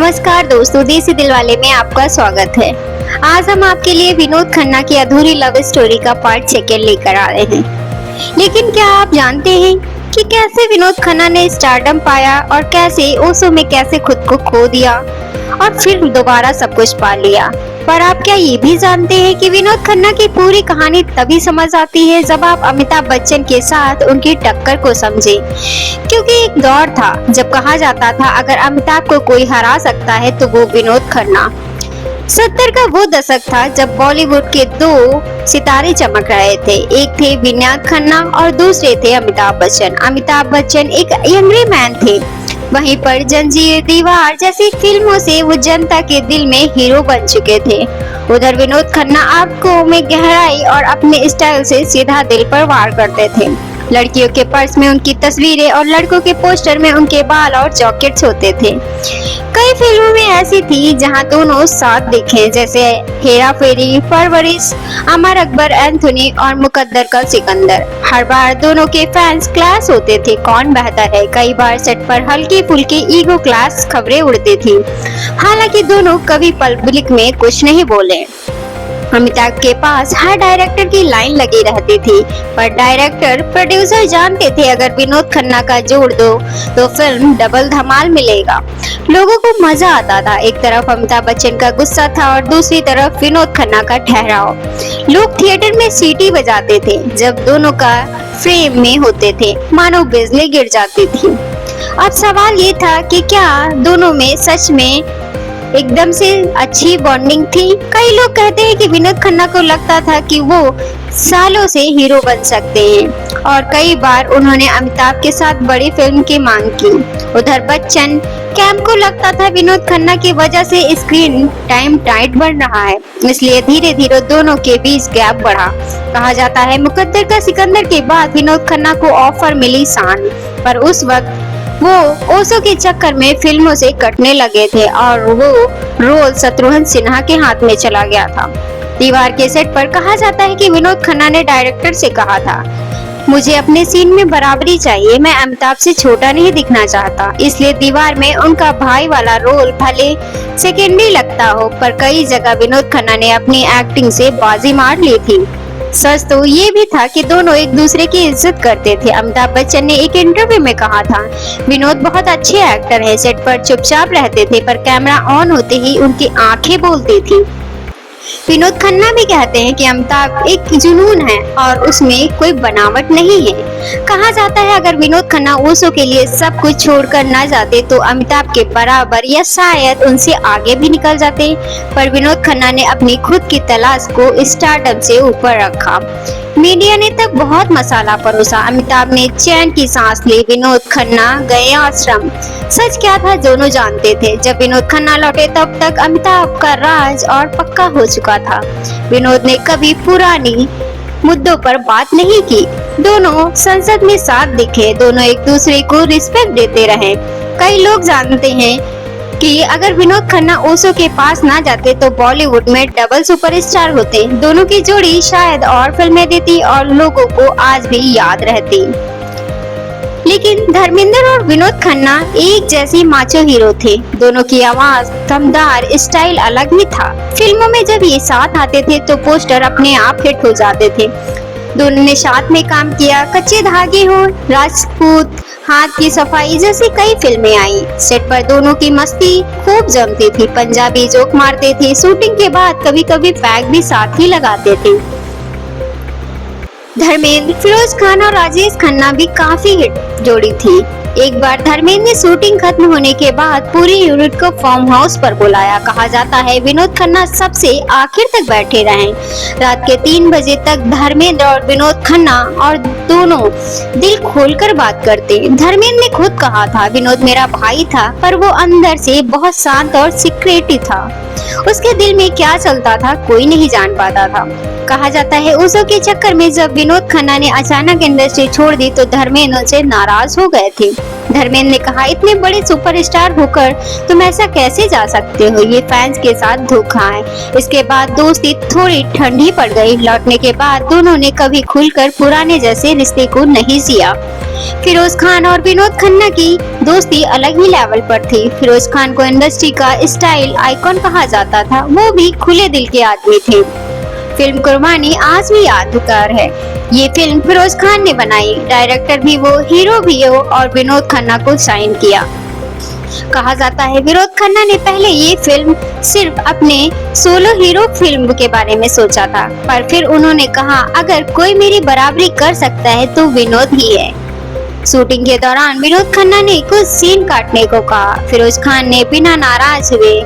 नमस्कार दोस्तों, देसी दिलवाले में आपका स्वागत है। आज हम आपके लिए विनोद खन्ना की अधूरी लव स्टोरी का पार्ट 2 लेकर आ रहे हैं। लेकिन क्या आप जानते हैं कि कैसे विनोद खन्ना ने स्टारडम पाया और कैसे ओशो में कैसे खुद को खो दिया और फिर दोबारा सब कुछ पा लिया। पर आप क्या ये भी जानते हैं कि विनोद खन्ना की पूरी कहानी तभी समझ आती है जब आप अमिताभ बच्चन के साथ उनकी टक्कर को समझे। क्योंकि एक दौर था जब कहा जाता था अगर अमिताभ को कोई हरा सकता है तो वो विनोद खन्ना। 70 का वो दशक था जब बॉलीवुड के 2 सितारे चमक रहे थे। एक थे विनोद खन्ना और दूसरे थे अमिताभ बच्चन। अमिताभ बच्चन एक यंगरी मैन थे, वहीं पर जंजीर, दीवार जैसी फिल्मों से वो जनता के दिल में हीरो बन चुके थे। उधर विनोद खन्ना आंखों में गहराई और अपने स्टाइल से सीधा दिल पर वार करते थे। लड़कियों के पर्स में उनकी तस्वीरें और लड़कों के पोस्टर में उनके बाल और जैकेट्स होते थे। कई फिल्मों में ऐसी थी जहां दोनों साथ दिखे, जैसे हेरा फेरी, परवरिश, अमर अकबर एंथोनी और मुकद्दर का सिकंदर। हर बार दोनों के फैंस क्लास होते थे, कौन बेहतर है। कई बार सेट पर हल्की फुल्की ईगो क्लास खबरें उड़ती थी। हालांकि दोनों कभी पब्लिक में कुछ नहीं बोले। अमिताभ के पास हर डायरेक्टर की लाइन लगी रहती थी, पर डायरेक्टर प्रोड्यूसर जानते थे अगर विनोद खन्ना का जोड़ दो तो फिल्म डबल धमाल मिलेगा। लोगों को मजा आता था। एक तरफ अमिताभ बच्चन का गुस्सा था और दूसरी तरफ विनोद खन्ना का ठहराव। लोग थिएटर में सीटी बजाते थे जब दोनों का फ्रेम में होते थे, मानो बिजली गिर जाती थी। अब सवाल ये था कि क्या दोनों में सच में एकदम से अच्छी बॉन्डिंग थी। कई लोग कहते हैं कि विनोद खन्ना को लगता था कि वो सालों से हीरो बन सकते हैं और कई बार उन्होंने अमिताभ के साथ बड़ी फिल्म की मांग की। उधर बच्चन कैंप को लगता था विनोद खन्ना की वजह से स्क्रीन टाइम टाइट बढ़ रहा है, इसलिए धीरे धीरे दोनों के बीच गैप बढ़ा। कहा जाता है मुकद्दर का सिकंदर के बाद विनोद खन्ना को ऑफर मिली शान, पर उस वक्त वो ओशो के चक्कर में फिल्मों से कटने लगे थे और वो रोल शत्रुघ्न सिन्हा के हाथ में चला गया था। दीवार के सेट पर कहा जाता है कि विनोद खन्ना ने डायरेक्टर से कहा था, मुझे अपने सीन में बराबरी चाहिए, मैं अमिताभ से छोटा नहीं दिखना चाहता। इसलिए दीवार में उनका भाई वाला रोल भले सेकेंडरी लगता हो, पर कई जगह विनोद खन्ना ने अपनी एक्टिंग से बाजी मार ली थी। सच तो ये भी था कि दोनों एक दूसरे की इज्जत करते थे। अमिताभ बच्चन ने एक इंटरव्यू में कहा था, विनोद बहुत अच्छे एक्टर हैं, सेट पर चुपचाप रहते थे पर कैमरा ऑन होते ही उनकी आंखें बोलती थी। विनोद खन्ना भी कहते हैं कि अमिताभ एक जुनून है और उसमें कोई बनावट नहीं है। कहा जाता है अगर विनोद खन्ना ओशो के लिए सब कुछ छोड़कर न जाते तो अमिताभ के बराबर या शायद उनसे आगे भी निकल जाते, पर विनोद खन्ना ने अपनी खुद की तलाश को स्टारडम से ऊपर रखा। मीडिया ने तब बहुत मसाला परोसा। अमिताभ ने चैन की सांस ली, विनोद खन्ना गए आश्रम। सच क्या था दोनों जानते थे। जब विनोद खन्ना लौटे तब तक अमिताभ का राज और पक्का हो चुका था। विनोद ने कभी पुरानी मुद्दों पर बात नहीं की। दोनों संसद में साथ दिखे, दोनों एक दूसरे को रिस्पेक्ट देते रहे। कई लोग जानते हैं कि अगर विनोद खन्ना ओशो के पास ना जाते तो बॉलीवुड में डबल सुपरस्टार होते। दोनों की जोड़ी शायद और फिल्में देती और लोगों को आज भी याद रहती। लेकिन धर्मेंद्र और विनोद खन्ना एक जैसी माचो हीरो थे। दोनों की आवाज, दमदार स्टाइल अलग ही था। फिल्मों में जब ये साथ आते थे तो पोस्टर अपने आप हिट हो जाते थे। दोनों ने साथ में काम किया। कच्चे धागे हो, राजपूत, हाथ की सफाई जैसी कई फिल्में आई। सेट पर दोनों की मस्ती खूब जमती थी। पंजाबी जोक मारते थे। शूटिंग के बाद कभी कभी पैक भी साथ ही लगाते थे। धर्मेंद्र, फिरोज खान और राजेश खन्ना भी काफी हिट जोड़ी थी। एक बार धर्मेंद्र ने शूटिंग खत्म होने के बाद पूरी यूनिट को फार्म हाउस पर बुलाया। कहा जाता है विनोद खन्ना सबसे आखिर तक बैठे रहे। रात के 3 बजे तक धर्मेंद्र और विनोद खन्ना और दोनों दिल खोलकर बात करते। धर्मेंद्र ने खुद कहा था, विनोद मेरा भाई था पर वो अंदर से बहुत शांत और सीक्रेटी था। उसके दिल में क्या चलता था कोई नहीं जान पाता था। कहा जाता है ओशो के चक्कर में जब विनोद खन्ना ने अचानक इंडस्ट्री छोड़ दी तो धर्मेंद्र उनसे नाराज हो गए थे। धर्मेंद्र ने कहा, इतने बड़े सुपरस्टार होकर तुम ऐसा कैसे जा सकते हो, ये फैंस के साथ धोखा है। इसके बाद दोस्ती थोड़ी ठंडी पड़ गई। लौटने के बाद दोनों ने कभी खुलकर पुराने जैसे रिश्ते को नहीं जिया। फिरोज खान और विनोद खन्ना की दोस्ती अलग ही लेवल पर थी। फिरोज खान को इंडस्ट्री का स्टाइल आइकॉन कहा जाता था, वो भी खुले दिल के आदमी थे। फिल्म कुर्बानी आज भी यादगार है। ये फिल्म फिरोज खान ने बनाई, डायरेक्टर भी वो, हीरो भी वो और विनोद खन्ना को साइन किया। कहा जाता है विनोद खन्ना ने पहले ये फिल्म सिर्फ अपने सोलो हीरो फिल्म के बारे में सोचा था, पर फिर उन्होंने कहा अगर कोई मेरी बराबरी कर सकता है तो विनोद ही है। शूटिंग के दौरान विनोद खन्ना ने कुछ सीन काटने को कहा। फिरोज खान ने बिना नाराज हुए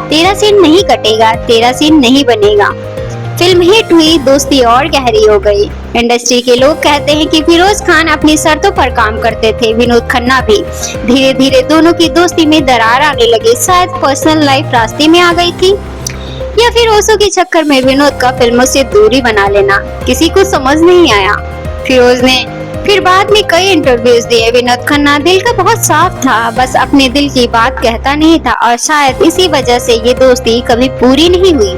तेरा सीन नहीं कटेगा, तेरा सीन नहीं बनेगा। फिल्म हिट हुई, दोस्ती और गहरी हो गई। इंडस्ट्री के लोग कहते हैं कि फिरोज खान अपनी शर्तों पर काम करते थे, विनोद खन्ना भी। धीरे धीरे दोनों की दोस्ती में दरार आने लगी। शायद पर्सनल लाइफ रास्ते में आ गई थी या फिर ओशो के चक्कर में विनोद का फिल्मों से दूरी बना लेना, किसी को समझ नहीं आया। फिरोज ने फिर बाद में कई इंटरव्यूज दिए। विनोद खन्ना दिल का बहुत साफ था, बस अपने दिल की बात कहता नहीं था और शायद इसी वजह से ये दोस्ती कभी पूरी नहीं हुई।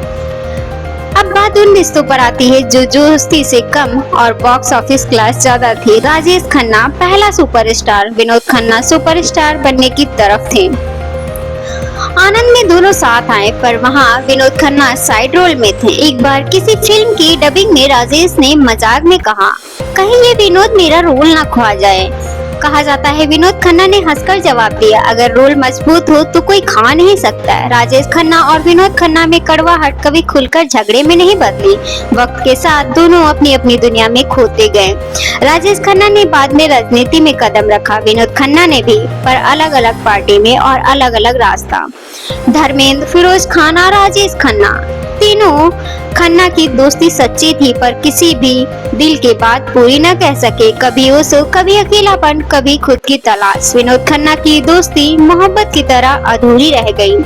अब बात उन रिश्तों पर आती है जो दोस्ती से कम और बॉक्स ऑफिस क्लास ज्यादा थी। राजेश खन्ना पहला सुपरस्टार, विनोद खन्ना सुपरस्टार बनने की तरफ थे। आनंद में दोनों साथ आए, पर वहाँ विनोद खन्ना साइड रोल में थे। एक बार किसी फिल्म की डबिंग में राजेश ने मजाक में कहा, कहीं ये विनोद मेरा रोल ना खा जाए। कहा जाता है विनोद खन्ना ने हंसकर जवाब दिया, अगर रोल मजबूत हो तो कोई खा नहीं सकता है। राजेश खन्ना और विनोद खन्ना में कड़वाहट कभी खुलकर झगड़े में नहीं बदली। वक्त के साथ दोनों अपनी अपनी दुनिया में खोते गए। राजेश खन्ना ने बाद में राजनीति में कदम रखा, विनोद खन्ना ने भी, पर अलग अलग पार्टी में और अलग अलग रास्ता। धर्मेंद्र, फिरोज खान और राजेश खन्ना, तीनों खन्ना की दोस्ती सच्ची थी, पर किसी भी दिल की बात पूरी न कह सके। कभी ओशो, कभी अकेलापन, कभी खुद की तलाश। विनोद खन्ना की दोस्ती मोहब्बत की तरह अधूरी रह गई।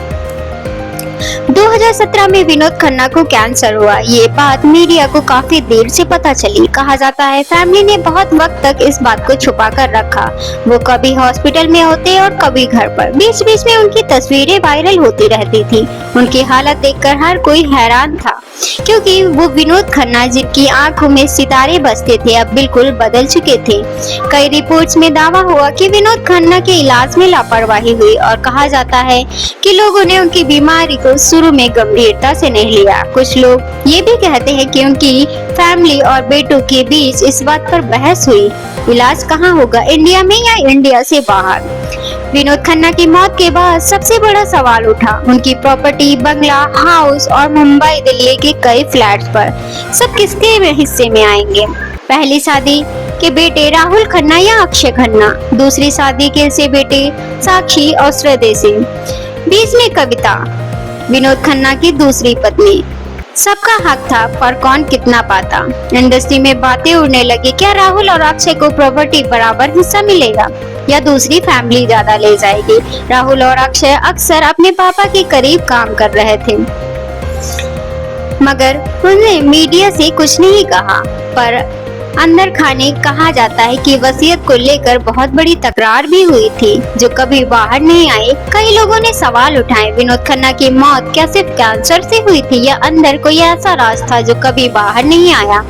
2017 में विनोद खन्ना को कैंसर हुआ। ये बात मीडिया को काफी देर से पता चली। कहा जाता है फैमिली ने बहुत वक्त तक इस बात को छुपा कर रखा। वो कभी हॉस्पिटल में होते और कभी घर पर। बीच बीच में उनकी तस्वीरें वायरल होती रहती थी। उनकी हालत देखकर हर कोई हैरान था, क्योंकि वो विनोद खन्ना जिनकी आंखों में सितारे बसते थे अब बिल्कुल बदल चुके थे। कई रिपोर्ट्स में दावा हुआ कि विनोद खन्ना के इलाज में लापरवाही हुई और कहा जाता है कि लोगों ने उनकी बीमारी को शुरू में गंभीरता से नहीं लिया। कुछ लोग ये भी कहते हैं कि उनकी फैमिली और बेटों के बीच इस बात पर बहस हुई, इलाज कहाँ होगा, इंडिया में या इंडिया से बाहर। विनोद खन्ना की मौत के बाद सबसे बड़ा सवाल उठा उनकी प्रॉपर्टी, बंगला, हाउस और मुंबई, दिल्ली के कई फ्लैट्स पर सब किसके हिस्से में आएंगे। पहली शादी के बेटे राहुल खन्ना या अक्षय खन्ना, दूसरी शादी के से बेटे साक्षी और श्रद्धे सिंह, बीच में कविता, विनोद खन्ना की दूसरी पत्नी। सबका हक था, पर कौन कितना पाता। इंडस्ट्री में बातें उड़ने लगी, क्या राहुल और अक्षय को प्रॉपर्टी बराबर हिस्सा मिलेगा या दूसरी फैमिली ज्यादा ले जाएगी। राहुल और अक्षय अक्सर अपने पापा के करीब काम कर रहे थे, मगर उन्होंने मीडिया से कुछ नहीं कहा। पर अंदर खाने कहा जाता है कि वसीयत को लेकर बहुत बड़ी तकरार भी हुई थी, जो कभी बाहर नहीं आई। कई लोगों ने सवाल उठाए, विनोद खन्ना की मौत क्या सिर्फ कैंसर से हुई थी या अंदर कोई ऐसा राज था जो कभी बाहर नहीं आया।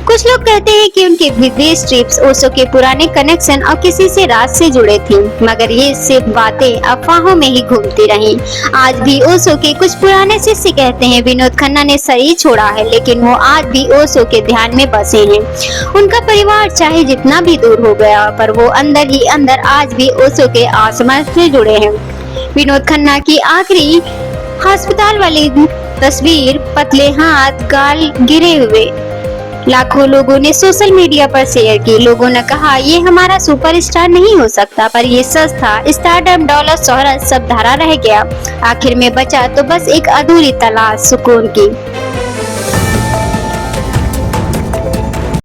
कुछ लोग कहते हैं कि उनके विदेश ट्रिप्स, ओशो के पुराने कनेक्शन और किसी से राज से जुड़े थे, मगर ये सिर्फ बातें अफवाहों में ही घूमती रहीं। आज भी ओशो के कुछ पुराने शिष्य कहते हैं विनोद खन्ना ने शरीर छोड़ा है, लेकिन वो आज भी ओशो के ध्यान में बसे हैं। उनका परिवार चाहे जितना भी दूर हो गया, पर वो अंदर ही अंदर आज भी ओशो के आसमान से जुड़े हैं। विनोद खन्ना की आखिरी अस्पताल वाली तस्वीर, पतले हाथ, गाल गिरे हुए, लाखों लोगों ने सोशल मीडिया पर शेयर की। लोगों ने कहा ये हमारा सुपरस्टार नहीं हो सकता, पर ये सच था। स्टारडम, डॉलर, शोहरत सब धरा रह गया। आखिर में बचा तो बस एक अधूरी तलाश सुकून की।